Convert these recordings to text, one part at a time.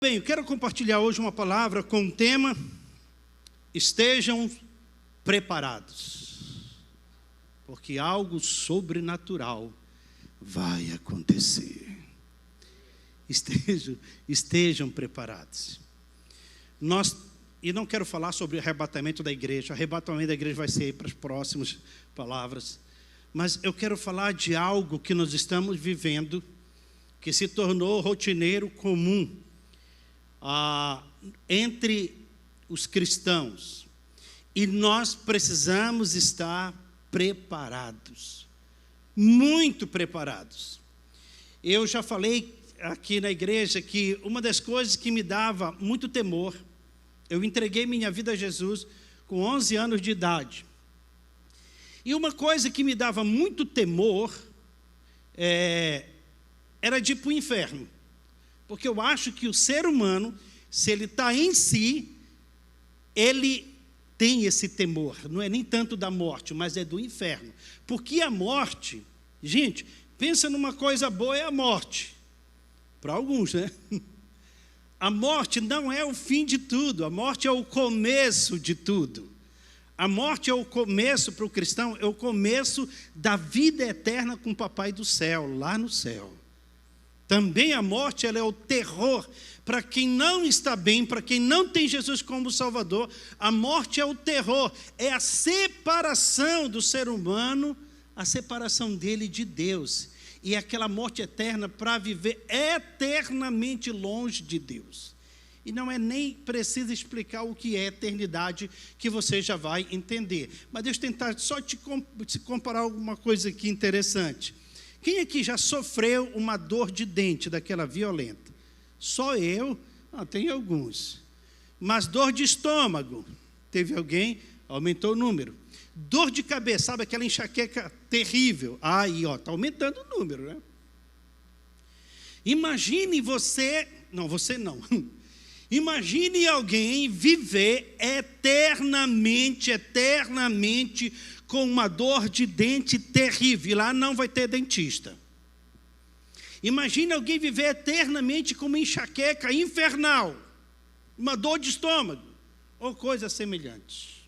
Bem, eu quero compartilhar hoje uma palavra com o tema: estejam preparados, porque algo sobrenatural vai acontecer. Estejam preparados. E não quero falar sobre o arrebatamento da igreja. O arrebatamento da igreja vai ser para as próximas palavras. Mas eu quero falar de algo que nós estamos vivendo, que se tornou rotineiro, comum entre os cristãos. E nós precisamos estar preparados, muito preparados. Eu já falei aqui na igreja que uma das coisas que me dava muito temor, eu entreguei minha vida a Jesus com 11 anos de idade. E uma coisa que me dava muito temor era de ir para o inferno. Porque eu acho que o ser humano, se ele está em si, ele tem esse temor. Não é nem tanto da morte, mas é do inferno. Porque a morte, gente, pensa numa coisa boa, é a morte. Para alguns, né? A morte não é o fim de tudo, a morte é o começo de tudo. A morte é o começo para o cristão, é o começo da vida eterna com o Papai do céu, lá no céu. Também a morte, ela é o terror para quem não está bem, para quem não tem Jesus como Salvador. A morte é o terror, é a separação do ser humano, a separação dele de Deus. E é aquela morte eterna para viver eternamente longe de Deus. E não é nem preciso explicar o que é eternidade, que você já vai entender. Mas deixa eu tentar só te comparar alguma coisa aqui interessante. Quem aqui já sofreu uma dor de dente daquela violenta? Só eu? Tem alguns. Mas dor de estômago? Teve alguém? Aumentou o número. Dor de cabeça, sabe aquela enxaqueca terrível? Aí, está aumentando o número, né? Imagine você não. Imagine alguém viver eternamente com uma dor de dente terrível. Lá não vai ter dentista. Imagine alguém viver eternamente com uma enxaqueca infernal, uma dor de estômago, ou coisas semelhantes.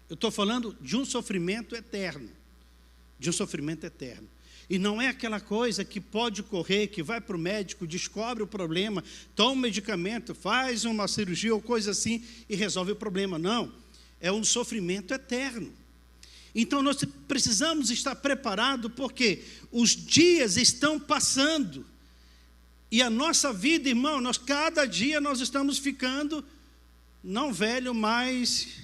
Eu estou falando de um sofrimento eterno. De um sofrimento eterno. E não é aquela coisa que pode correr, que vai para o médico, descobre o problema, toma um medicamento, faz uma cirurgia ou coisa assim e resolve o problema. Não, é um sofrimento eterno. Então nós precisamos estar preparados, porque os dias estão passando. E a nossa vida, irmão, cada dia nós estamos ficando, não velho, mais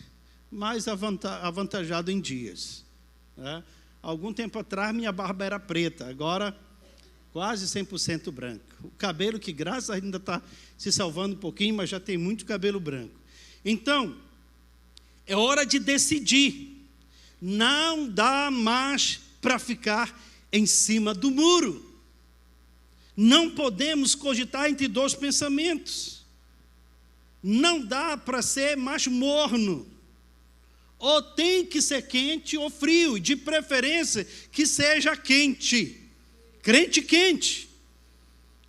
avantajado em dias. Né? Algum tempo atrás, minha barba era preta, agora quase 100% branco. O cabelo, que graças a Deus ainda está se salvando um pouquinho, mas já tem muito cabelo branco. Então, é hora de decidir. Não dá mais para ficar em cima do muro. Não podemos cogitar entre dois pensamentos. Não dá para ser mais morno. Ou tem que ser quente ou frio, de preferência que seja quente. Crente quente,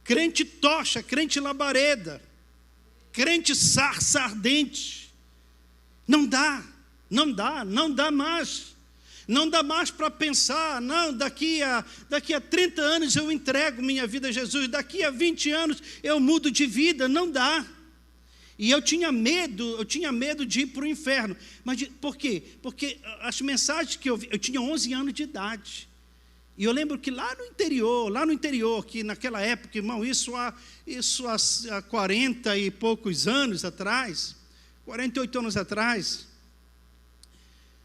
crente tocha, crente labareda, crente sarça ardente. Não dá mais. Não dá mais para pensar, não, daqui a 30 anos eu entrego minha vida a Jesus, daqui a 20 anos eu mudo de vida, não dá. E eu tinha medo de ir para o inferno. Mas por quê? Porque as mensagens que eu tinha 11 anos de idade. E eu lembro que lá no interior, que naquela época, irmão, isso há 40 e poucos anos atrás, 48 anos atrás,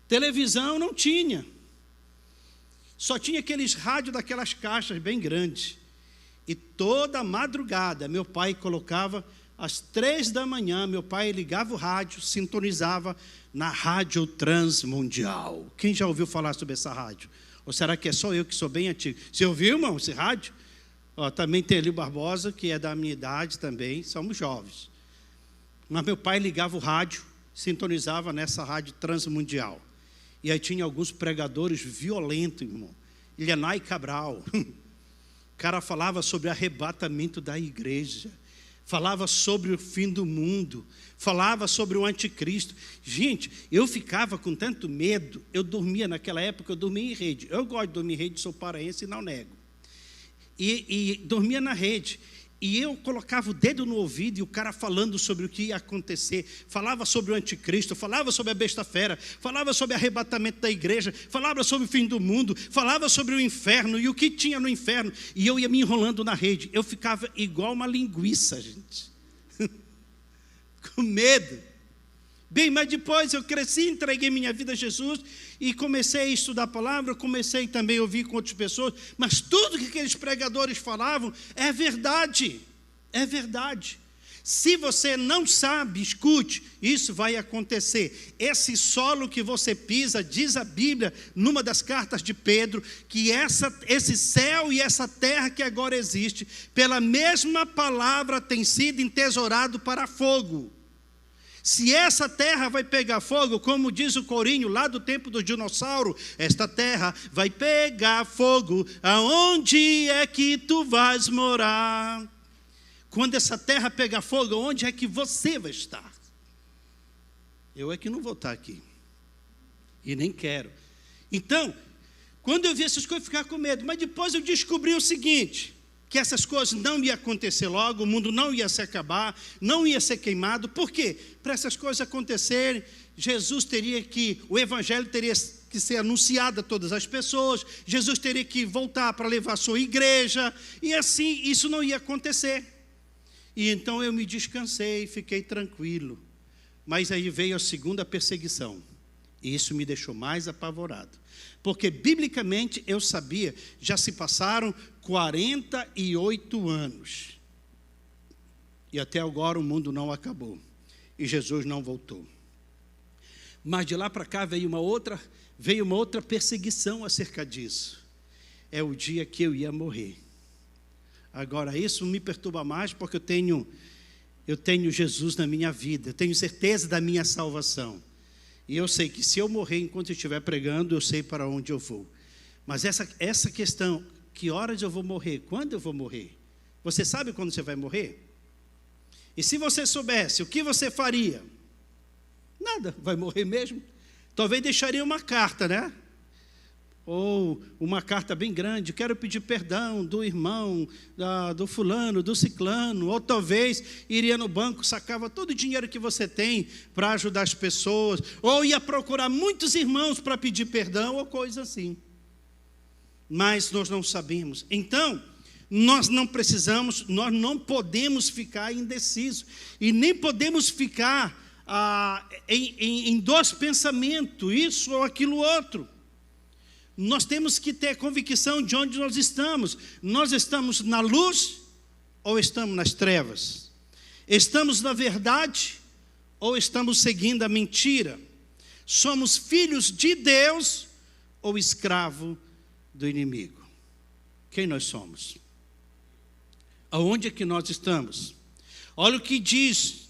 televisão não tinha. Só tinha aqueles rádios daquelas caixas bem grandes. E toda madrugada, meu pai colocava, às 3 da manhã, meu pai ligava o rádio, sintonizava na Rádio Transmundial. Quem já ouviu falar sobre essa rádio? Ou será que é só eu que sou bem antigo? Você ouviu, irmão, esse rádio? Também tem Elio Barbosa, que é da minha idade também, somos jovens. Mas meu pai ligava o rádio, sintonizava nessa Rádio Transmundial. E aí tinha alguns pregadores violentos, irmão. Ilhanai Cabral. O cara falava sobre arrebatamento da igreja. falava sobre o fim do mundo, falava sobre o anticristo. Gente, eu ficava com tanto medo, eu dormia naquela época, eu dormia em rede. Eu gosto de dormir em rede, sou paraense e não nego. E dormia na rede. E eu colocava o dedo no ouvido e o cara falando sobre o que ia acontecer, falava sobre o anticristo, falava sobre a besta fera, falava sobre o arrebatamento da igreja, falava sobre o fim do mundo, falava sobre o inferno e o que tinha no inferno. E eu ia me enrolando na rede, eu ficava igual uma linguiça, gente, com medo. Bem, mas depois eu cresci, entreguei minha vida a Jesus e comecei a estudar a palavra, comecei também a ouvir com outras pessoas, mas tudo que aqueles pregadores falavam é verdade, é verdade. Se você não sabe, escute, isso vai acontecer. Esse solo que você pisa, diz a Bíblia, numa das cartas de Pedro, que esse céu e essa terra que agora existe, pela mesma palavra tem sido entesourado para fogo. Se essa terra vai pegar fogo, como diz o corinho lá do tempo do dinossauro, esta terra vai pegar fogo, aonde é que tu vais morar? Quando essa terra pegar fogo, onde é que você vai estar? Eu é que não vou estar aqui, e nem quero. Então, quando eu vi essas coisas, eu ficava com medo, mas depois eu descobri o seguinte, que essas coisas não iam acontecer logo, o mundo não ia se acabar, não ia ser queimado. Por quê? Para essas coisas acontecerem, o evangelho teria que ser anunciado a todas as pessoas, Jesus teria que voltar para levar a sua igreja, e assim isso não ia acontecer. E então eu me descansei, fiquei tranquilo. Mas aí veio a segunda perseguição, e isso me deixou mais apavorado. Porque biblicamente eu sabia, já se passaram 48 anos. E até agora o mundo não acabou. E Jesus não voltou. Mas de lá para cá veio uma outra perseguição acerca disso. É o dia que eu ia morrer. Agora isso me perturba mais porque eu tenho Jesus na minha vida. Eu tenho certeza da minha salvação. E eu sei que se eu morrer enquanto eu estiver pregando, eu sei para onde eu vou. Mas essa questão, que horas eu vou morrer? Quando eu vou morrer? Você sabe quando você vai morrer? E se você soubesse, o que você faria? Nada, vai morrer mesmo. Talvez deixaria uma carta, né? Ou uma carta bem grande, quero pedir perdão do irmão, do fulano, do ciclano. Ou talvez iria no banco, sacava todo o dinheiro que você tem para ajudar as pessoas. Ou ia procurar muitos irmãos para pedir perdão, ou coisa assim. Mas nós não sabemos. Então, nós não podemos ficar indecisos. E nem podemos ficar em dois pensamentos, isso ou aquilo outro. Nós temos que ter convicção de onde nós estamos. Nós estamos na luz ou estamos nas trevas? Estamos na verdade ou estamos seguindo a mentira? Somos filhos de Deus ou escravo do inimigo? Quem nós somos? Aonde é que nós estamos? Olha o que diz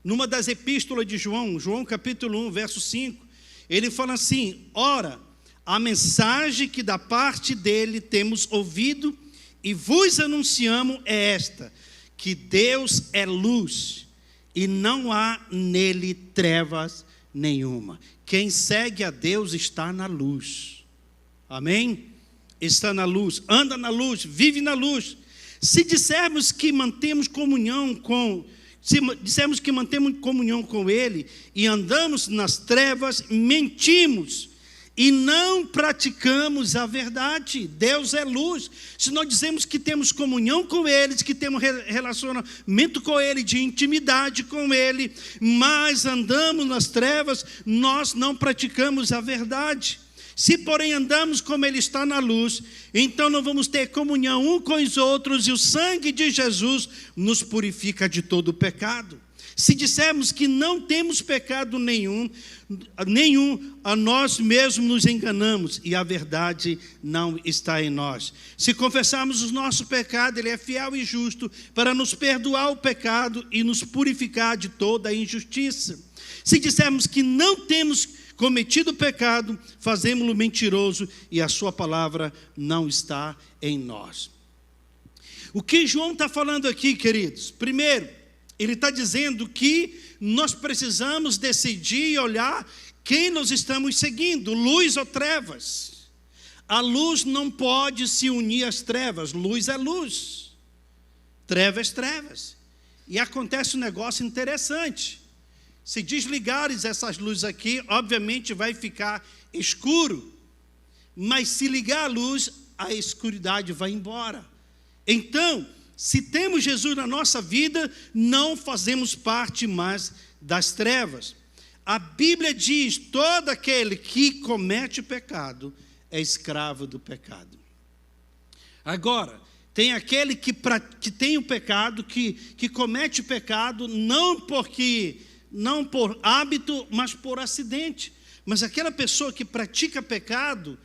numa das epístolas de João capítulo 1, verso 5. Ele fala assim: ora, a mensagem que da parte dele temos ouvido e vos anunciamos é esta, que Deus é luz e não há nele trevas nenhuma. Quem segue a Deus está na luz. Amém? Está na luz, anda na luz, vive na luz. Se dissermos que mantemos comunhão com Ele e andamos nas trevas, mentimos e não praticamos a verdade. Deus é luz. Se nós dizemos que temos comunhão com Ele, que temos relacionamento com Ele, de intimidade com Ele, mas andamos nas trevas, nós não praticamos a verdade. Se, porém, andamos como Ele está na luz, então não vamos ter comunhão uns com os outros, e o sangue de Jesus nos purifica de todo o pecado. Se dissermos que não temos pecado nenhum, a nós mesmos nos enganamos, e a verdade não está em nós. Se confessarmos o nosso pecado, Ele é fiel e justo para nos perdoar o pecado e nos purificar de toda a injustiça. Se dissermos que não temos cometido pecado, fazemos-lo mentiroso e a sua palavra não está em nós. O que João está falando aqui, queridos? Primeiro, ele está dizendo que nós precisamos decidir e olhar quem nós estamos seguindo, luz ou trevas. A luz não pode se unir às trevas, luz é luz, trevas, trevas. E acontece um negócio interessante. Se desligares essas luzes aqui, obviamente vai ficar escuro. Mas se ligar a luz, a escuridade vai embora. Então, se temos Jesus na nossa vida, não fazemos parte mais das trevas. A Bíblia diz: todo aquele que comete pecado é escravo do pecado. Agora, tem aquele que tem o pecado, que comete pecado, não por hábito, mas por acidente. Mas aquela pessoa que pratica pecado,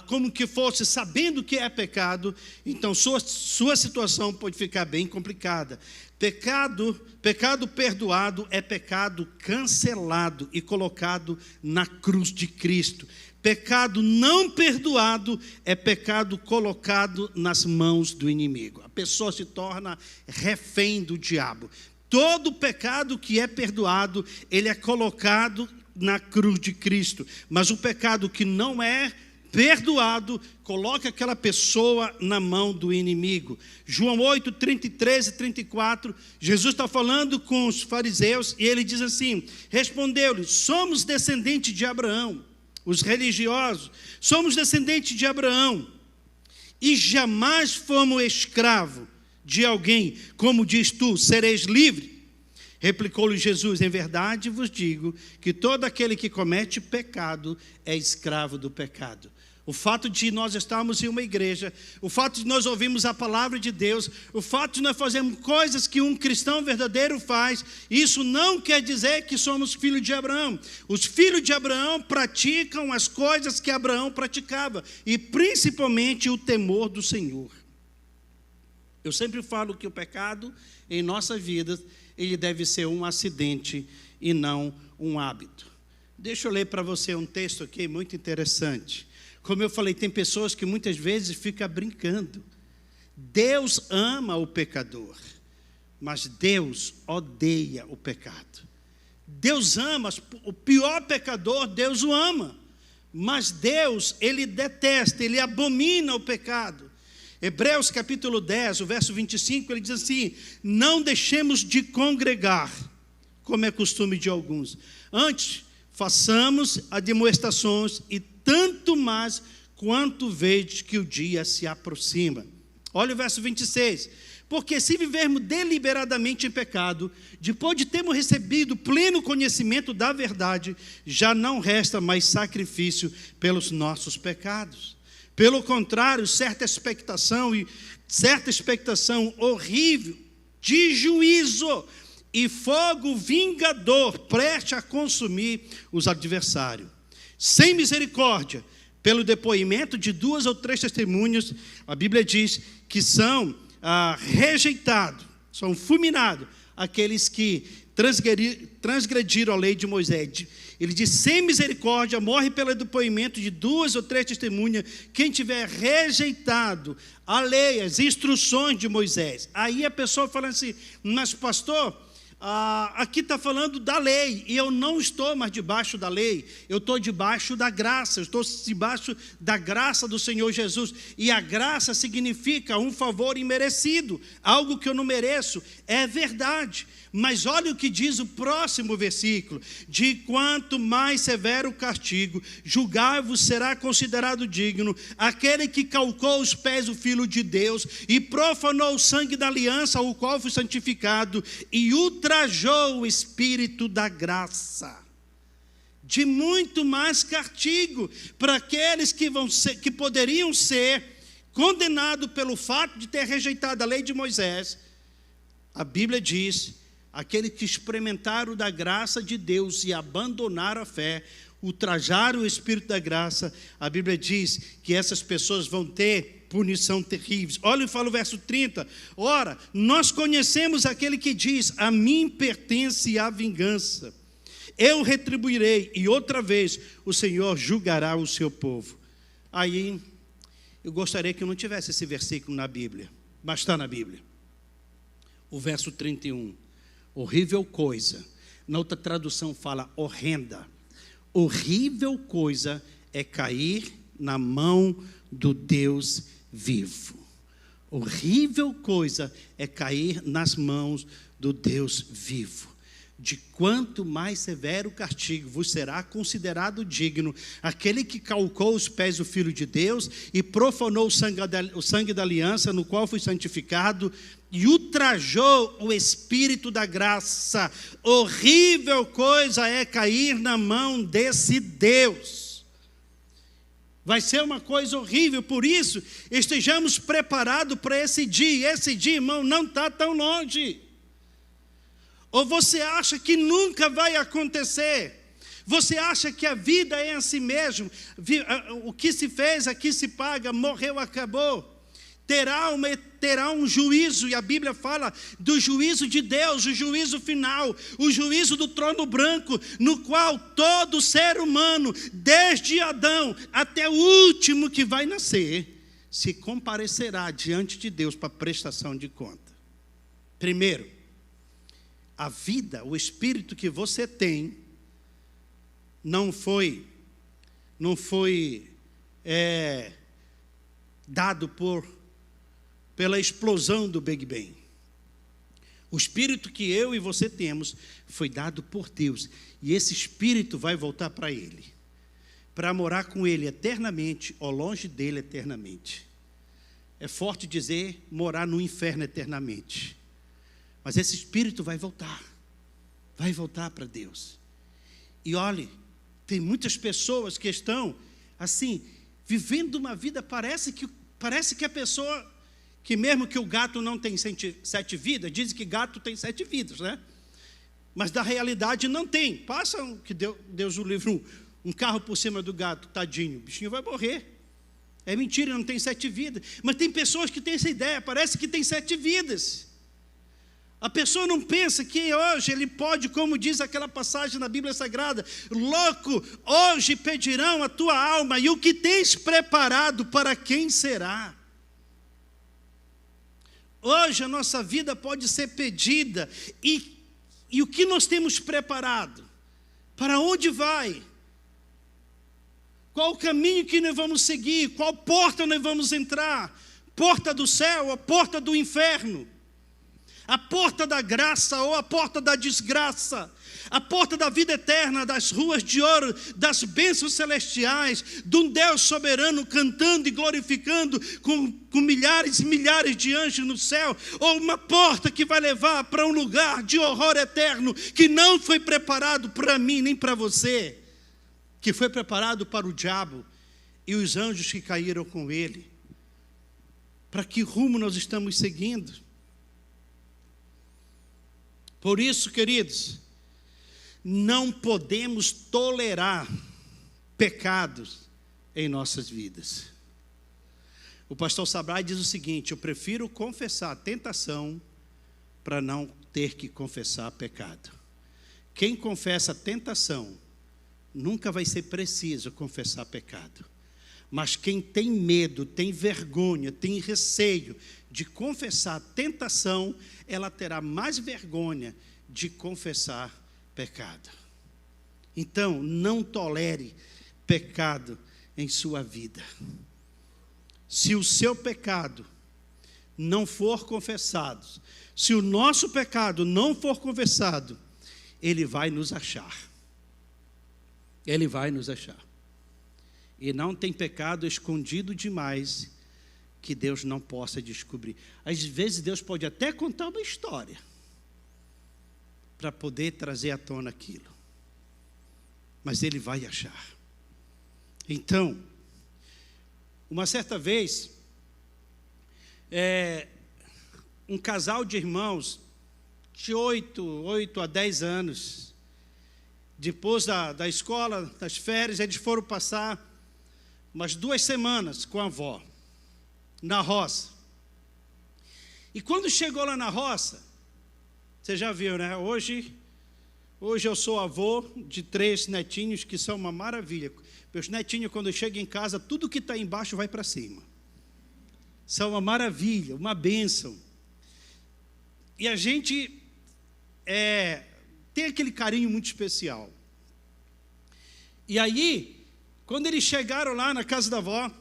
como que fosse sabendo que é pecado, então sua situação pode ficar bem complicada. Pecado perdoado é pecado cancelado e colocado na cruz de Cristo. Pecado não perdoado é pecado colocado nas mãos do inimigo. A pessoa se torna refém do diabo. Todo pecado que é perdoado, ele é colocado na cruz de Cristo. Mas o pecado que não é perdoado, coloca aquela pessoa na mão do inimigo. João 8, 33 e 34, Jesus está falando com os fariseus e ele diz assim: respondeu-lhe: somos descendentes de Abraão, os religiosos, somos descendentes de Abraão, e jamais fomos escravo de alguém, como diz tu, sereis livre. Replicou-lhe Jesus: em verdade vos digo que todo aquele que comete pecado é escravo do pecado. O fato de nós estarmos em uma igreja, o fato de nós ouvirmos a palavra de Deus, o fato de nós fazermos coisas que um cristão verdadeiro faz, isso não quer dizer que somos filhos de Abraão. Os filhos de Abraão praticam as coisas que Abraão praticava, e principalmente o temor do Senhor. Eu sempre falo que o pecado em nossa vida, ele deve ser um acidente e não um hábito. Deixa eu ler para você um texto aqui muito interessante. Como eu falei, tem pessoas que muitas vezes ficam brincando. Deus ama o pecador, mas Deus odeia o pecado. Deus ama, o pior pecador, Deus o ama, mas Deus, ele detesta, ele abomina o pecado. Hebreus capítulo 10, o verso 25, ele diz assim: não deixemos de congregar, como é costume de alguns. Antes, façamos admoestações, e tanto mais quanto vedes que o dia se aproxima. Olha o verso 26. Porque se vivermos deliberadamente em pecado, depois de termos recebido pleno conhecimento da verdade, já não resta mais sacrifício pelos nossos pecados. Pelo contrário, certa expectação horrível de juízo e fogo vingador preste a consumir os adversários. Sem misericórdia, pelo depoimento de 2 ou 3 testemunhas, a Bíblia diz que são rejeitados, são fulminados aqueles que transgrediram a lei de Moisés. Ele diz: sem misericórdia, morre pelo depoimento de 2 ou 3 testemunhas, quem tiver rejeitado a lei, as instruções de Moisés. Aí a pessoa fala assim: mas pastor, aqui está falando da lei, e eu não estou mais debaixo da lei, eu estou debaixo da graça, eu estou debaixo da graça do Senhor Jesus, e a graça significa um favor imerecido, algo que eu não mereço, é verdade. Mas olha o que diz o próximo versículo: de quanto mais severo o castigo, julgai-vos será considerado digno aquele que calcou os pés do Filho de Deus e profanou o sangue da aliança, o qual foi santificado, e ultrajou o Espírito da graça. De muito mais castigo para aqueles que poderiam ser condenados pelo fato de ter rejeitado a lei de Moisés. A Bíblia diz: aqueles que experimentaram da graça de Deus e abandonaram a fé, ultrajaram o Espírito da graça, a Bíblia diz que essas pessoas vão ter punição terrível. Olha e fala o verso 30. Ora, nós conhecemos aquele que diz: a mim pertence a vingança, eu retribuirei, e outra vez o Senhor julgará o seu povo. Aí, eu gostaria que eu não tivesse esse versículo na Bíblia, mas está na Bíblia. O verso 31. Horrível coisa. Na outra tradução fala horrenda. Horrível coisa é cair na mão do Deus vivo. Horrível coisa é cair nas mãos do Deus vivo. De quanto mais severo castigo vos será considerado digno aquele que calcou os pés do Filho de Deus e profanou o sangue da aliança no qual foi santificado e ultrajou o Espírito da graça. Horrível coisa é cair na mão desse Deus. Vai ser uma coisa horrível, por isso estejamos preparados para esse dia. Esse dia, irmão, não está tão longe. Ou você acha que nunca vai acontecer? Você acha que a vida é assim mesmo? O que se fez, aqui se paga, morreu, acabou. Terá um juízo, e a Bíblia fala do juízo de Deus, o juízo final, o juízo do trono branco, no qual todo ser humano, desde Adão até o último que vai nascer, se comparecerá diante de Deus para prestação de conta. Primeiro, a vida, o espírito que você tem, não foi dado pela explosão do Big Bang. O espírito que eu e você temos foi dado por Deus. E esse espírito vai voltar para Ele, para morar com Ele eternamente ou longe dEle eternamente. É forte dizer morar no inferno eternamente. Mas esse espírito vai voltar para Deus. E olhe, tem muitas pessoas que estão assim, vivendo uma vida, parece que a pessoa, que mesmo que o gato não tem 7 vidas, dizem que gato tem 7 vidas, né? Mas da realidade não tem. Passa, que Deus o livre, um carro por cima do gato, tadinho, o bichinho vai morrer. É mentira, não tem 7 vidas. Mas tem pessoas que têm essa ideia, parece que tem 7 vidas. A pessoa não pensa que hoje ele pode, como diz aquela passagem na Bíblia Sagrada, louco, hoje pedirão a tua alma, e o que tens preparado para quem será? Hoje a nossa vida pode ser pedida, e o que nós temos preparado? Para onde vai? Qual o caminho que nós vamos seguir? Qual porta nós vamos entrar? Porta do céu ou porta do inferno? A porta da graça ou a porta da desgraça? A porta da vida eterna, das ruas de ouro, das bênçãos celestiais, de um Deus soberano cantando e glorificando com milhares e milhares de anjos no céu? Ou uma porta que vai levar para um lugar de horror eterno que não foi preparado para mim nem para você, que foi preparado para o diabo e os anjos que caíram com ele? Para que rumo nós estamos seguindo? Por isso, queridos, não podemos tolerar pecados em nossas vidas. O pastor Sabrai diz o seguinte: eu prefiro confessar a tentação para não ter que confessar pecado. Quem confessa a tentação nunca vai ser preciso confessar pecado. Mas quem tem medo, tem vergonha, tem receio de confessar a tentação, ela terá mais vergonha de confessar pecado. Então, não tolere pecado em sua vida. Se o seu pecado não for confessado, se o nosso pecado não for confessado, ele vai nos achar. Ele vai nos achar. E não tem pecado escondido demais que Deus não possa descobrir. Às vezes Deus pode até contar uma história para poder trazer à tona aquilo, mas Ele vai achar. Então, uma certa vez, um casal de irmãos de 8 a 10 anos, depois da escola, das férias, eles foram passar umas 2 semanas com a avó, na roça. E quando chegou lá na roça, você já viu, né? Hoje eu sou avô de 3 netinhos que são uma maravilha. Meus netinhos, quando chegam em casa, tudo que está embaixo vai para cima. são uma maravilha, uma bênção. E a gente tem aquele carinho muito especial. E aí, quando eles chegaram lá na casa da avó,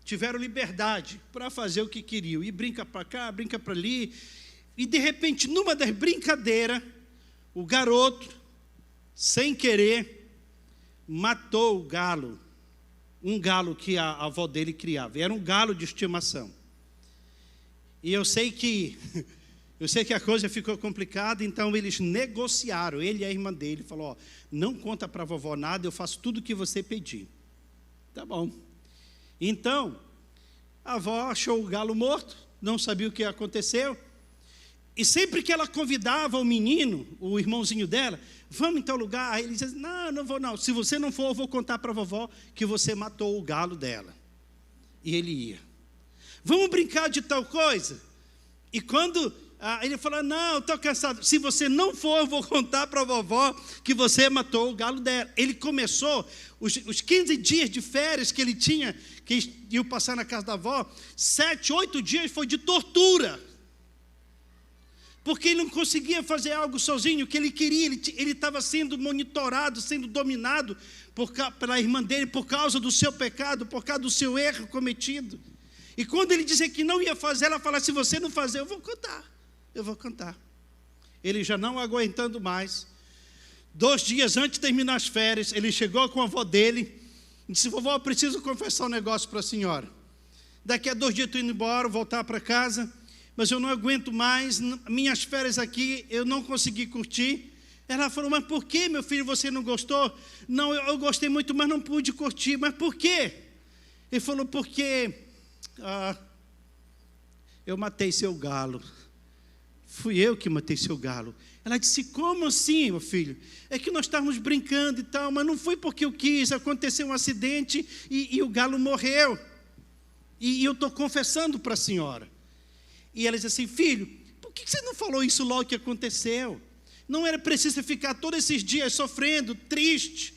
tiveram liberdade para fazer o que queriam. E brinca para cá, brinca para ali. E de repente, numa das brincadeiras, o garoto, sem querer, matou o galo. Um galo que a avó dele criava. Era um galo de estimação. E eu sei que a coisa ficou complicada, então eles negociaram. Ele e a irmã dele falou: ó, não conta para a vovó nada, eu faço tudo o que você pedir. Tá bom. Então, a avó achou o galo morto, não sabia o que aconteceu. E sempre que ela convidava o menino, o irmãozinho dela, vamos em tal lugar, aí ele dizia: não vou não, se você não for, eu vou contar para a vovó que você matou o galo dela. E ele ia. Vamos brincar de tal coisa? E quando ele falou: não, estou cansado, se você não for, eu vou contar para a vovó que você matou o galo dela. Ele começou, os 15 dias de férias que ele tinha, que iam passar na casa da avó, 7, 8 dias foi de tortura. Porque ele não conseguia fazer algo sozinho, o que ele queria, ele estava sendo monitorado, sendo dominado pela irmã dele, por causa do seu pecado, por causa do seu erro cometido. E quando ele dizia que não ia fazer, ela falava: se você não fazer, eu vou contar. Ele já não aguentando mais, 2 dias antes de terminar as férias, ele chegou com a avó dele e disse: vovó, eu preciso confessar um negócio para a senhora. Daqui a 2 dias eu estou indo embora, voltar para casa, mas eu não aguento mais, minhas férias aqui, eu não consegui curtir. Ela falou: mas por que, meu filho, você não gostou? Não, eu gostei muito, mas não pude curtir. Mas por quê? Ele falou: porque eu matei seu galo. Fui eu que matei seu galo. Ela disse: como assim, meu filho? É que nós estávamos brincando e tal, mas não foi porque eu quis, aconteceu um acidente e o galo morreu. E eu estou confessando para a senhora. E ela disse assim: filho, por que você não falou isso logo que aconteceu? Não era preciso ficar todos esses dias sofrendo, triste,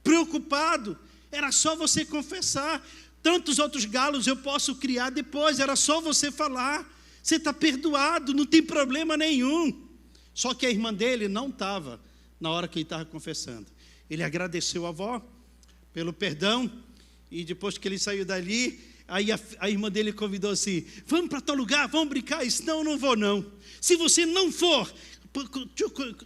preocupado. Era só você confessar. Tantos outros galos eu posso criar depois, era só você falar. Você está perdoado, não tem problema nenhum. Só que a irmã dele não estava na hora que ele estava confessando. Ele agradeceu a avó pelo perdão, e depois que ele saiu dali, aí a irmã dele convidou assim: vamos para tal lugar, vamos brincar. Ele disse: não vou não. Se você não for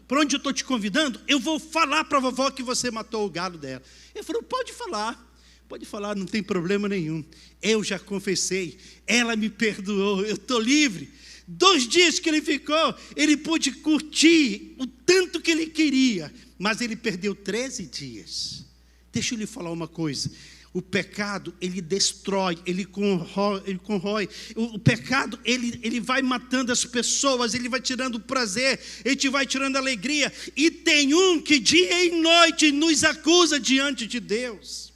para onde eu estou te convidando, eu vou falar para a vovó que você matou o galo dela. Ele falou: pode falar, não tem problema nenhum. Eu já confessei, ela me perdoou, eu estou livre. 2 dias que ele ficou, ele pôde curtir o tanto que ele queria, mas ele perdeu 13 dias. Deixa eu lhe falar uma coisa: o pecado, ele destrói, ele corrói. O pecado, ele vai matando as pessoas, ele vai tirando o prazer, ele te vai tirando a alegria. E tem um que dia e noite nos acusa diante de Deus.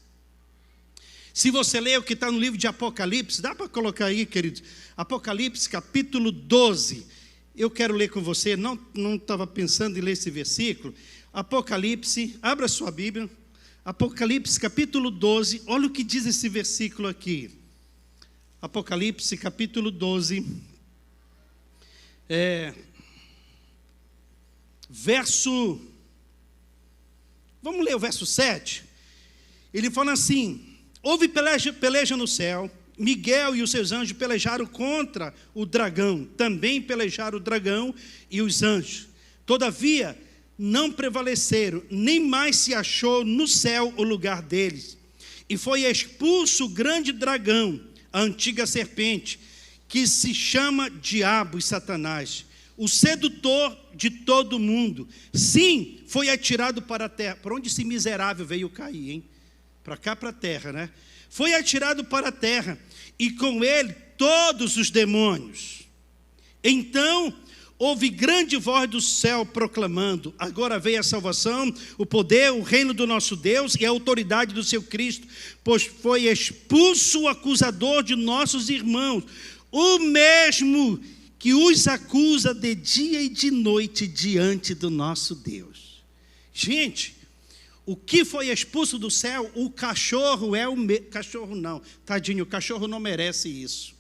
Se você ler o que está no livro de Apocalipse, dá para colocar aí, queridos? Apocalipse, capítulo 12. Eu quero ler com você, não estava pensando em ler esse versículo. Apocalipse, abra sua Bíblia. Apocalipse, capítulo 12, olha o que diz esse versículo aqui. Apocalipse, capítulo 12, vamos ler o verso 7. Ele fala assim: houve peleja no céu, Miguel e os seus anjos pelejaram contra o dragão, também pelejaram o dragão e os anjos. Todavia, não prevaleceram, nem mais se achou no céu o lugar deles. E foi expulso o grande dragão, a antiga serpente, que se chama Diabo e Satanás, o sedutor de todo mundo. Sim, foi atirado para a terra. Por onde esse miserável veio cair, hein? Para cá, para a terra, né? Foi atirado para a terra, e com ele todos os demônios. Então houve grande voz do céu proclamando: agora veio a salvação, o poder, o reino do nosso Deus e a autoridade do seu Cristo, pois foi expulso o acusador de nossos irmãos, o mesmo que os acusa de dia e de noite diante do nosso Deus. Gente, o que foi expulso do céu, o cachorro cachorro não, tadinho, o cachorro não merece isso.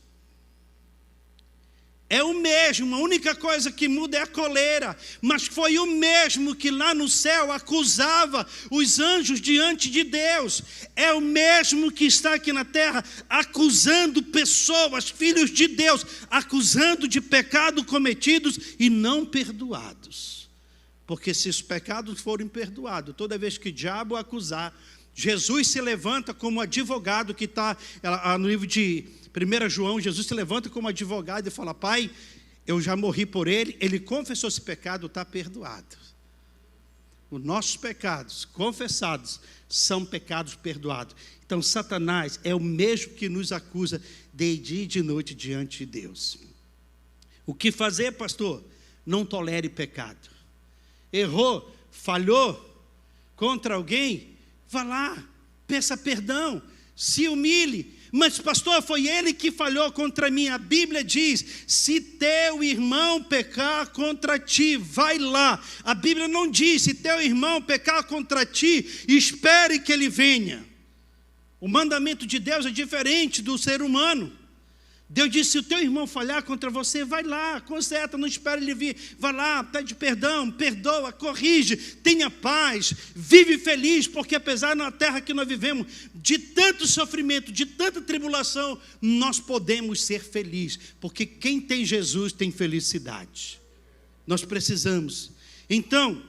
É o mesmo, a única coisa que muda é a coleira. Mas foi o mesmo que lá no céu acusava os anjos diante de Deus. É o mesmo que está aqui na terra acusando pessoas, filhos de Deus, acusando de pecado cometidos e não perdoados. Porque se os pecados forem perdoados, toda vez que o diabo acusar, Jesus se levanta como advogado, que está no livro de 1 João, Jesus se levanta como advogado e fala: Pai, eu já morri por ele, ele confessou esse pecado, está perdoado. Os nossos pecados confessados são pecados perdoados. Então Satanás é o mesmo que nos acusa de dia e de noite diante de Deus. O que fazer, pastor? Não tolere pecado. Errou, falhou contra alguém, vá lá, peça perdão, se humilhe. Mas pastor, foi ele que falhou contra mim. A Bíblia diz: se teu irmão pecar contra ti, vai lá. A Bíblia não diz: se teu irmão pecar contra ti, espere que ele venha. O mandamento de Deus é diferente do ser humano. Deus disse: se o teu irmão falhar contra você, vai lá, conserta, não espere ele vir. Vai lá, pede perdão, perdoa, corrige, tenha paz, vive feliz, porque apesar na terra que nós vivemos, de tanto sofrimento, de tanta tribulação, nós podemos ser felizes, porque quem tem Jesus tem felicidade. Nós precisamos. Então,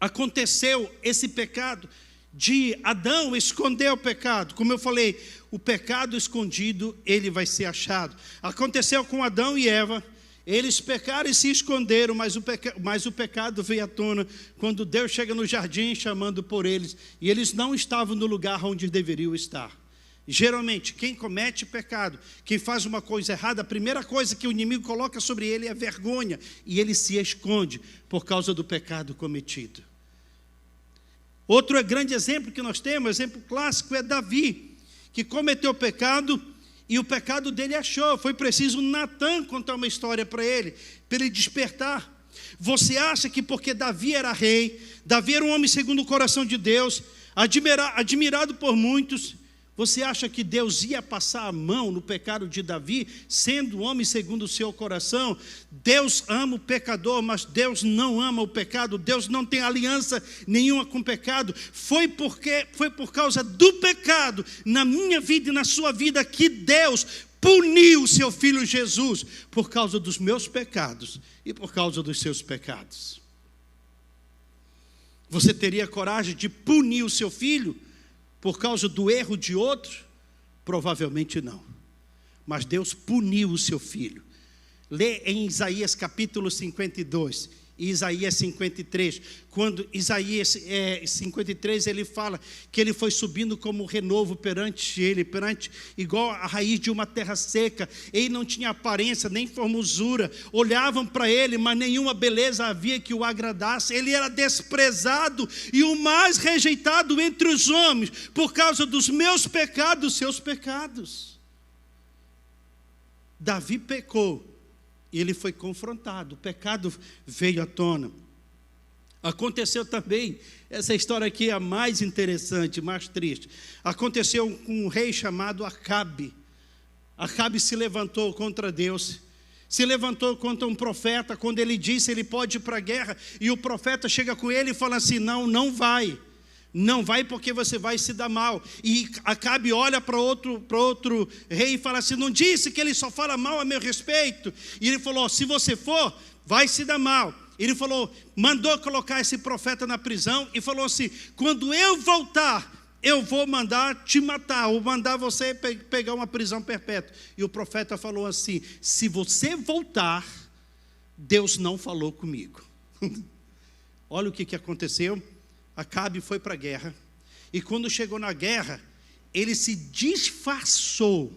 aconteceu esse pecado de Adão esconder o pecado. Como eu falei, o pecado escondido, ele vai ser achado. Aconteceu com Adão e Eva. Eles pecaram e se esconderam, mas o pecado veio à tona quando Deus chega no jardim chamando por eles, e eles não estavam no lugar onde deveriam estar. Geralmente, quem comete pecado, quem faz uma coisa errada, a primeira coisa que o inimigo coloca sobre ele é vergonha, e ele se esconde por causa do pecado cometido. Outro grande exemplo que nós temos, exemplo clássico, é Davi, que cometeu pecado e o pecado dele achou. Foi preciso Natã contar uma história para ele despertar. Você acha que porque Davi era rei, Davi era um homem segundo o coração de Deus, admirado por muitos, você acha que Deus ia passar a mão no pecado de Davi, sendo um homem segundo o seu coração? Deus ama o pecador, mas Deus não ama o pecado. Deus não tem aliança nenhuma com o pecado. Foi por causa do pecado na minha vida e na sua vida que Deus puniu o seu filho Jesus, por causa dos meus pecados e por causa dos seus pecados. Você teria coragem de punir o seu filho por causa do erro de outro? Provavelmente não. Mas Deus puniu o seu filho. Lê em Isaías capítulo 52 e Isaías 53. Quando Isaías 53, ele fala que ele foi subindo como renovo perante ele, igual a raiz de uma terra seca. Ele não tinha aparência, nem formosura. Olhavam para ele, mas nenhuma beleza havia que o agradasse. Ele era desprezado e o mais rejeitado entre os homens, por causa dos meus pecados, dos seus pecados. Davi pecou e ele foi confrontado, o pecado veio à tona. Aconteceu também, essa história aqui é a mais interessante, mais triste. Aconteceu com um rei chamado Acabe. Acabe se levantou contra Deus, se levantou contra um profeta, quando ele disse ele pode ir para a guerra, e o profeta chega com ele e fala assim: não vai. Não vai, porque você vai se dar mal. E Acabe olha para outro rei e fala assim: não disse que ele só fala mal a meu respeito? E ele falou: se você for, vai se dar mal. Ele falou, mandou colocar esse profeta na prisão e falou assim: quando eu voltar, eu vou mandar te matar, ou mandar você pegar uma prisão perpétua. E o profeta falou assim: se você voltar, Deus não falou comigo. Olha o que aconteceu. Acabe foi para a guerra, e quando chegou na guerra, ele se disfarçou,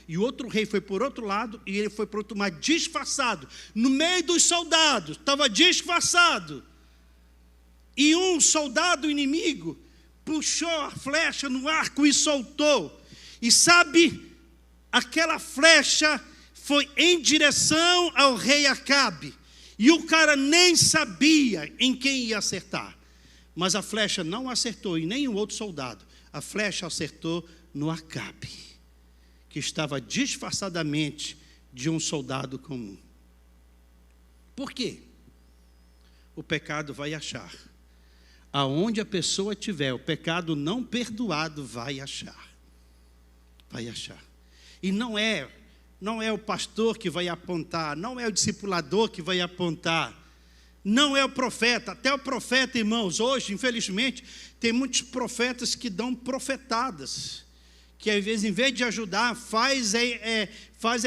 e o outro rei foi por outro lado, e ele foi para outro, mas disfarçado, no meio dos soldados, estava disfarçado, e um soldado inimigo puxou a flecha no arco e soltou, e sabe, aquela flecha foi em direção ao rei Acabe, e o cara nem sabia em quem ia acertar. Mas a flecha não acertou em nenhum outro soldado. A flecha acertou no Acabe. que estava disfarçadamente de um soldado comum. Por quê? O pecado vai achar. Aonde a pessoa estiver, o pecado não perdoado vai achar. Vai achar. E não é o pastor que vai apontar, não é o discipulador que vai apontar, não é o profeta. Até o profeta, irmãos, hoje, infelizmente, tem muitos profetas que dão profetadas, que às vezes, em vez de ajudar, faz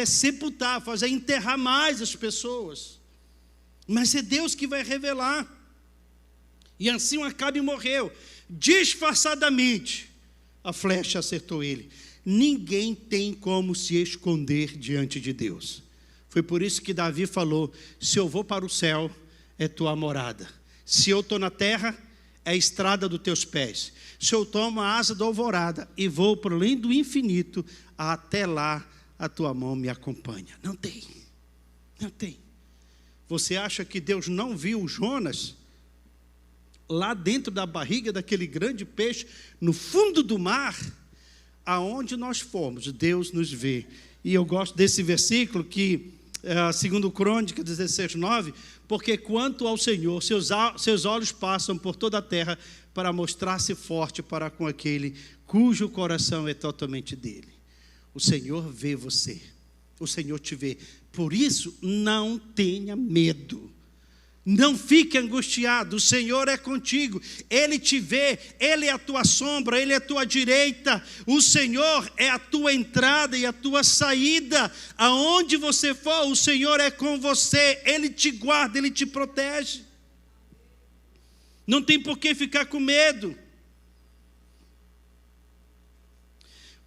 sepultar, faz enterrar mais as pessoas. Mas é Deus que vai revelar. E assim Acabe morreu, disfarçadamente, a flecha acertou ele. Ninguém tem como se esconder diante de Deus. Foi por isso que Davi falou: se eu vou para o céu, é tua morada. Se eu estou na terra, é a estrada dos teus pés. Se eu tomo a asa da alvorada e vou para além do infinito, até lá a tua mão me acompanha. Não tem. Você acha que Deus não viu Jonas lá dentro da barriga daquele grande peixe, no fundo do mar? Aonde nós formos, Deus nos vê. E eu gosto desse versículo que, segundo Crônica 16:9, porque quanto ao Senhor, seus olhos passam por toda a terra para mostrar-se forte para com aquele cujo coração é totalmente dele. O Senhor vê você, o Senhor te vê. Por isso, não tenha medo. Não fique angustiado, o Senhor é contigo, Ele te vê, Ele é a tua sombra, Ele é a tua direita, o Senhor é a tua entrada e a tua saída, aonde você for, o Senhor é com você, Ele te guarda, Ele te protege, não tem por que ficar com medo.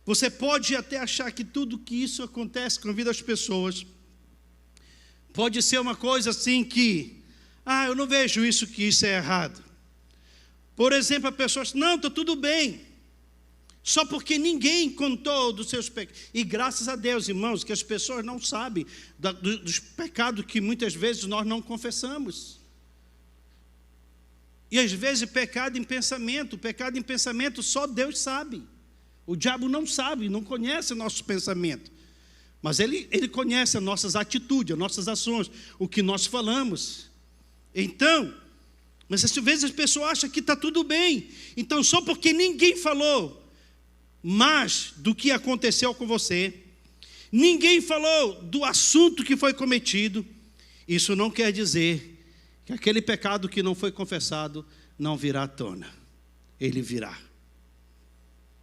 Você pode até achar que tudo que isso acontece com a vida das pessoas, pode ser uma coisa assim que, eu não vejo isso, que isso é errado. Por exemplo, a pessoa diz: não, está tudo bem, só porque ninguém contou dos seus pecados. E graças a Deus, irmãos, que as pessoas não sabem dos pecados que muitas vezes nós não confessamos. E às vezes pecado em pensamento só Deus sabe. O diabo não sabe, não conhece o nosso pensamento. Mas ele conhece as nossas atitudes, as nossas ações, o que nós falamos. Então, mas às vezes as pessoas acham que está tudo bem. Então, só porque ninguém falou mais do que aconteceu com você, ninguém falou do assunto que foi cometido, isso não quer dizer que aquele pecado que não foi confessado não virá à tona. Ele virá.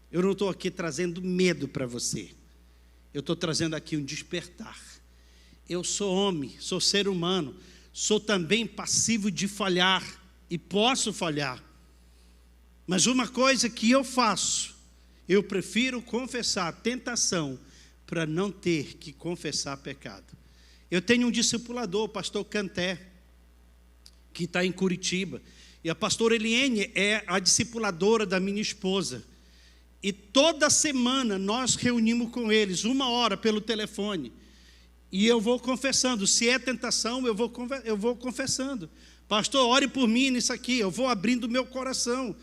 Eu não estou aqui trazendo medo para você. Eu estou trazendo aqui um despertar. Eu sou homem, sou ser humano, sou também passivo de falhar e posso falhar. Mas uma coisa que eu faço, eu prefiro confessar a tentação para não ter que confessar pecado. Eu tenho um discipulador, o pastor Canté, que está em Curitiba, e a pastora Eliene é a discipuladora da minha esposa. E toda semana nós reunimos com eles 1 hora pelo telefone. E eu vou confessando, se é tentação, eu vou confessando. Pastor, ore por mim nisso aqui, eu vou abrindo meu coração.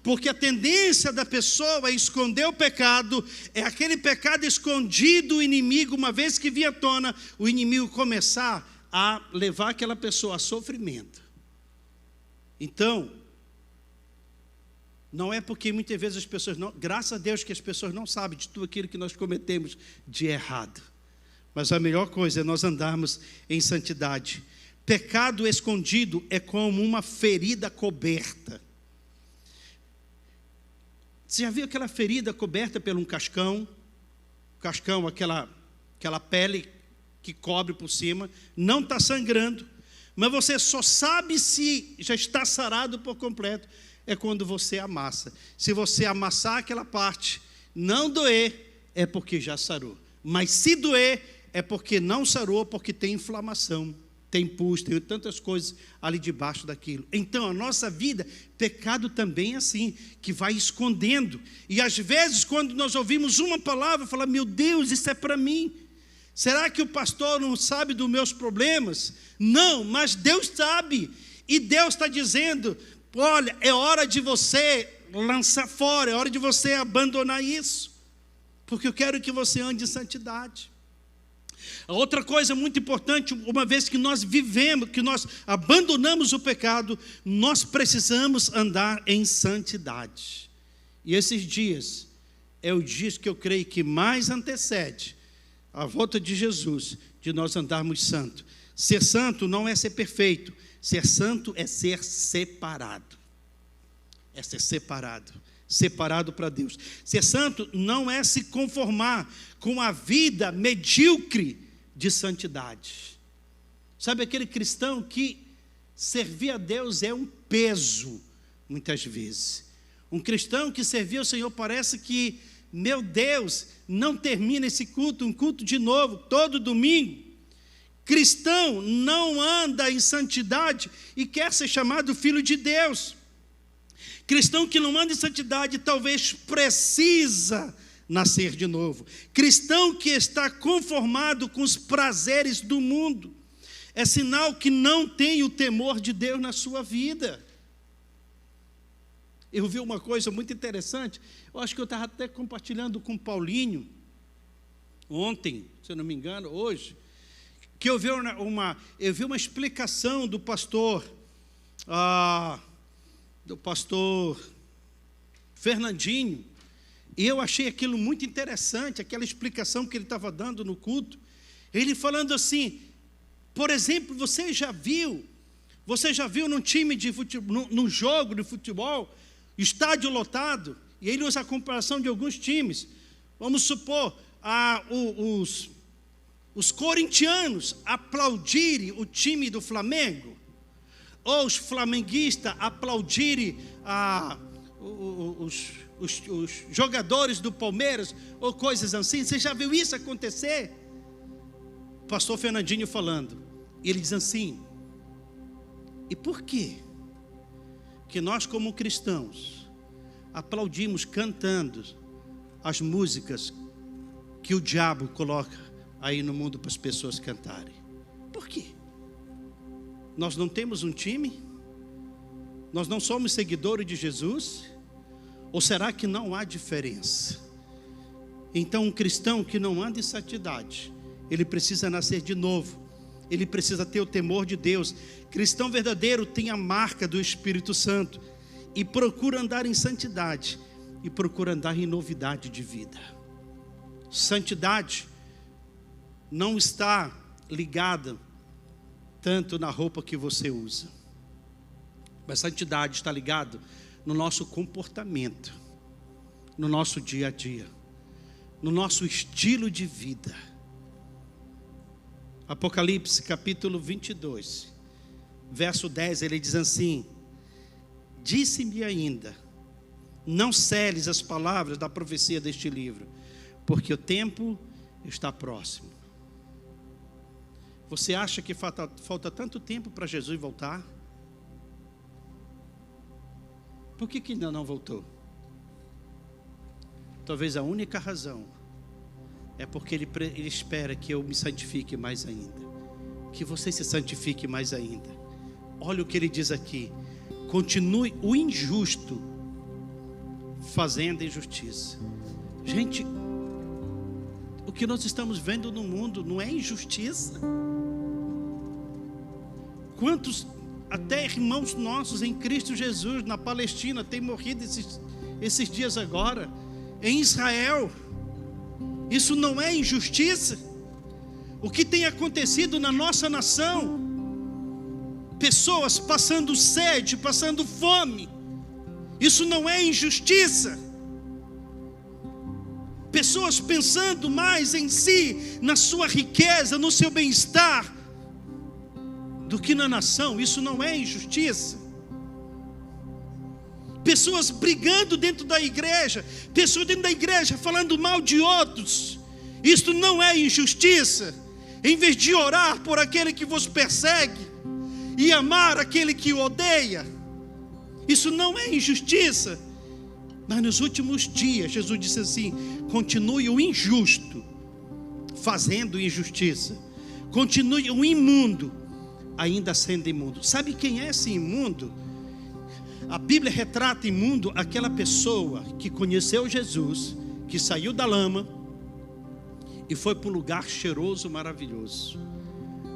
Porque a tendência da pessoa é esconder o pecado, é aquele pecado escondido, o inimigo, uma vez que vir à tona, o inimigo começar a levar aquela pessoa a sofrimento. Então, não é porque muitas vezes as pessoas não, graças a Deus que as pessoas não sabem de tudo aquilo que nós cometemos de errado. Mas a melhor coisa é nós andarmos em santidade. Pecado escondido é como uma ferida coberta. Você já viu aquela ferida coberta por um cascão? Cascão, aquela pele que cobre por cima, não está sangrando, mas você só sabe se já está sarado por completo é quando você amassa. Se você amassar aquela parte, não doer, é porque já sarou. Mas se doer, é porque não sarou, porque tem inflamação, tem pus, tem tantas coisas ali debaixo daquilo. Então, a nossa vida, pecado também é assim, que vai escondendo. E às vezes, quando nós ouvimos uma palavra, fala: meu Deus, isso é para mim. Será que o pastor não sabe dos meus problemas? Não, mas Deus sabe. E Deus está dizendo: olha, é hora de você lançar fora, é hora de você abandonar isso. porque eu quero que você ande em santidade. A outra coisa muito importante, uma vez que nós vivemos, que nós abandonamos o pecado, nós precisamos andar em santidade. E esses dias é o dia que eu creio que mais antecede a volta de Jesus, de nós andarmos santo. Ser santo não é ser perfeito, ser santo é ser separado. É ser separado para Deus. Ser santo não é se conformar com a vida medíocre de santidade. Sabe aquele cristão que servir a Deus é um peso, muitas vezes. Um cristão que servir ao Senhor parece que, meu Deus, não termina esse culto, um culto de novo, todo domingo. Cristão não anda em santidade e quer ser chamado filho de Deus. Cristão que não anda em santidade talvez precisa nascer de novo. Cristão que está conformado com os prazeres do mundo é sinal que não tem o temor de Deus na sua vida. Eu vi uma coisa muito interessante, eu acho que eu estava até compartilhando com o Paulinho ontem, se eu não me engano, hoje, que eu vi uma explicação do pastor Fernandinho, e eu achei aquilo muito interessante, aquela explicação que ele estava dando no culto, ele falando assim, por exemplo, você já viu num time de futebol, num jogo de futebol, estádio lotado, e ele usa a comparação de alguns times, vamos supor, os corintianos aplaudirem o time do Flamengo, ou os flamenguistas aplaudirem os jogadores do Palmeiras, ou coisas assim. Você já viu isso acontecer? Pastor Fernandinho falando, ele diz assim, e por quê que nós como cristãos aplaudimos cantando as músicas que o diabo coloca aí no mundo para as pessoas cantarem? Por quê? Nós não temos um time? Nós não somos seguidores de Jesus? Ou será que não há diferença? Então um cristão que não anda em santidade, ele precisa nascer de novo, ele precisa ter o temor de Deus. Cristão verdadeiro tem a marca do Espírito Santo e procura andar em santidade e procura andar em novidade de vida. Santidade não está ligada tanto na roupa que você usa, mas santidade está ligada no nosso comportamento, no nosso dia a dia, no nosso estilo de vida. Apocalipse capítulo 22, verso 10, ele diz assim, disse-me ainda, não seles as palavras da profecia deste livro, porque o tempo está próximo. Você acha que falta tanto tempo para Jesus voltar? Por que ainda não voltou? Talvez a única razão é porque ele espera que eu me santifique mais ainda, que você se santifique mais ainda. Olha o que ele diz aqui, continue o injusto fazendo injustiça. Gente, o que nós estamos vendo no mundo não é injustiça? Quantos até irmãos nossos em Cristo Jesus na Palestina têm morrido esses dias agora, em Israel? Isso não é injustiça? O que tem acontecido na nossa nação, pessoas passando sede, passando fome, isso não é injustiça? Pessoas pensando mais em si, na sua riqueza, no seu bem-estar, do que na nação, isso não é injustiça? Pessoas brigando dentro da igreja, pessoas dentro da igreja falando mal de outros, isso não é injustiça? Em vez de orar por aquele que vos persegue e amar aquele que o odeia, isso não é injustiça? Mas nos últimos dias, Jesus disse assim, continue o injusto fazendo injustiça, continue o imundo ainda sendo imundo. Sabe quem é esse imundo? A Bíblia retrata imundo aquela pessoa que conheceu Jesus, que saiu da lama, e foi para um lugar cheiroso, maravilhoso.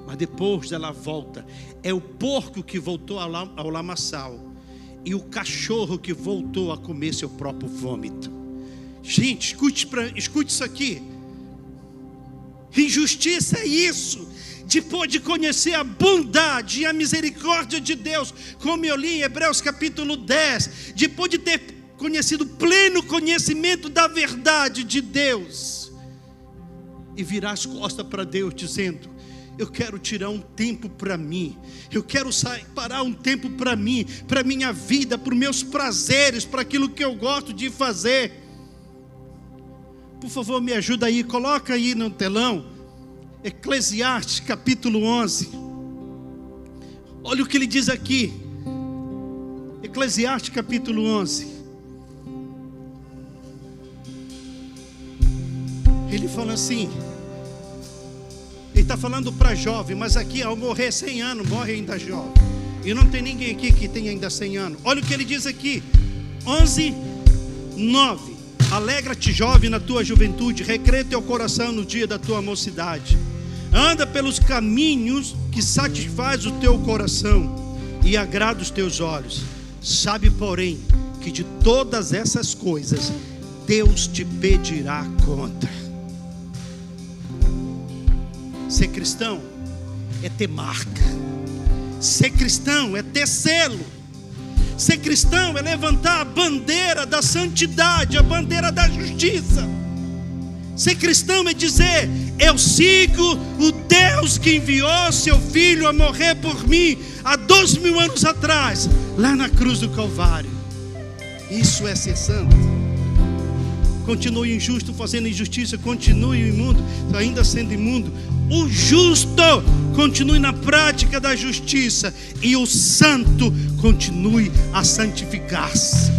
Mas depois ela volta, é o porco que voltou ao lamaçal, e o cachorro que voltou a comer seu próprio vômito. Gente, escute isso aqui. Injustiça é isso. Depois de conhecer a bondade e a misericórdia de Deus, como eu li em Hebreus capítulo 10, depois de ter conhecido pleno conhecimento da verdade de Deus, e virar as costas para Deus dizendo: eu quero tirar um tempo para mim, eu quero parar um tempo para mim, para minha vida, para os meus prazeres, para aquilo que eu gosto de fazer. Por favor, me ajuda aí, coloca aí no telão Eclesiastes capítulo 11. Olha o que ele diz aqui. Eclesiastes capítulo 11. Ele fala assim, ele está falando para jovem, mas aqui ao morrer 100 anos, morre ainda jovem. E não tem ninguém aqui que tenha ainda 100 anos. Olha o que ele diz aqui, 11, 9. Alegra-te, jovem, na tua juventude, recreia teu coração no dia da tua mocidade. Anda pelos caminhos que satisfaz o teu coração e agrada os teus olhos. Sabe, porém, que de todas essas coisas Deus te pedirá conta. Ser cristão é ter marca. Ser cristão é ter selo. Ser cristão é levantar a bandeira da santidade, a bandeira da justiça. Ser cristão é dizer: eu sigo o Deus que enviou seu Filho a morrer por mim há 2000 anos atrás, lá na cruz do Calvário. Isso é ser santo. Continue injusto fazendo injustiça, continue imundo ainda sendo imundo. O justo continue na prática da justiça, e o santo continue a santificar-se.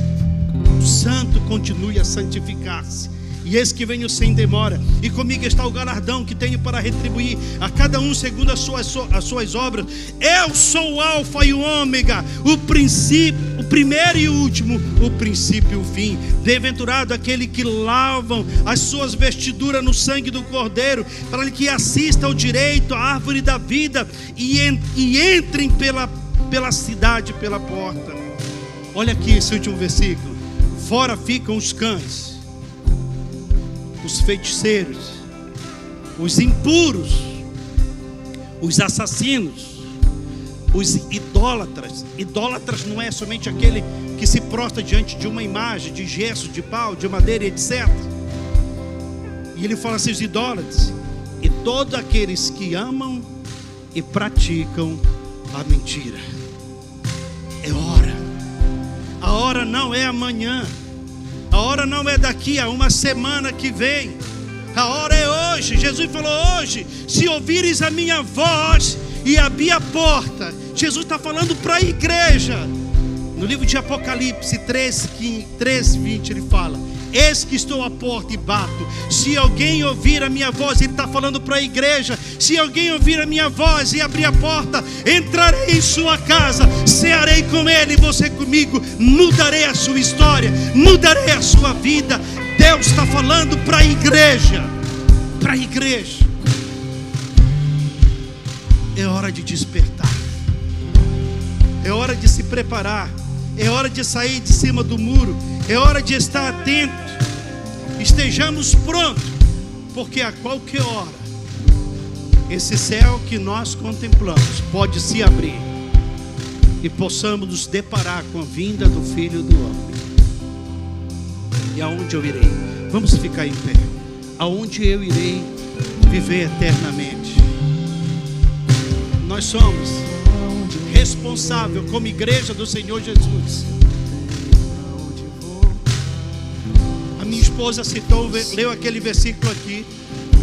O santo continue a santificar-se. E eis que venho sem demora, e comigo está o galardão que tenho para retribuir a cada um segundo as suas obras. Eu sou o alfa e o ômega, o princípio, o primeiro e o último, o princípio e o fim. Bem-aventurado aquele que lavam as suas vestiduras no sangue do Cordeiro, para que assista ao direito, à árvore da vida, e entrem pela cidade, pela porta. Olha aqui esse último versículo. Fora ficam os cães, os feiticeiros, os impuros, os assassinos, os idólatras. Idólatras não é somente aquele que se prostra diante de uma imagem de gesso, de pau, de madeira, etc. E ele fala assim: os idólatras e todos aqueles que amam e praticam a mentira. É hora. A hora não é amanhã. A hora não é daqui a uma semana que vem. A hora é hoje. Jesus falou: hoje, se ouvires a minha voz e abrir a porta. Jesus está falando para a igreja. No livro de Apocalipse 3:20 ele fala: eis que estou à porta e bato. Se alguém ouvir a minha voz, ele está falando para a igreja. Se alguém ouvir a minha voz e abrir a porta, entrarei em sua casa, cearei com ele e você comigo. Mudarei a sua história, mudarei a sua vida. Deus está falando para a igreja. Para a igreja. É hora de despertar. É hora de se preparar. É hora de sair de cima do muro. É hora de estar atento. Estejamos prontos, porque a qualquer hora esse céu que nós contemplamos pode se abrir e possamos nos deparar com a vinda do Filho do Homem. E aonde eu irei? Vamos ficar em pé. Aonde eu irei viver eternamente? Nós somos responsáveis como igreja do Senhor Jesus. A minha esposa leu aquele versículo aqui.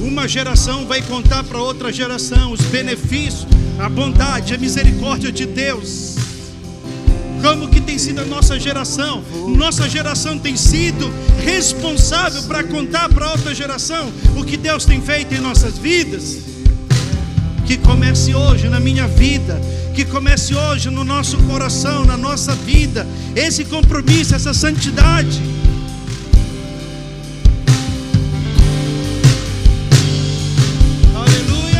Uma geração vai contar para outra geração os benefícios, a bondade, a misericórdia de Deus. Como que tem sido a nossa geração? Nossa geração tem sido responsável para contar para outra geração o que Deus tem feito em nossas vidas. Que comece hoje na minha vida, que comece hoje no nosso coração, na nossa vida, esse compromisso, essa santidade.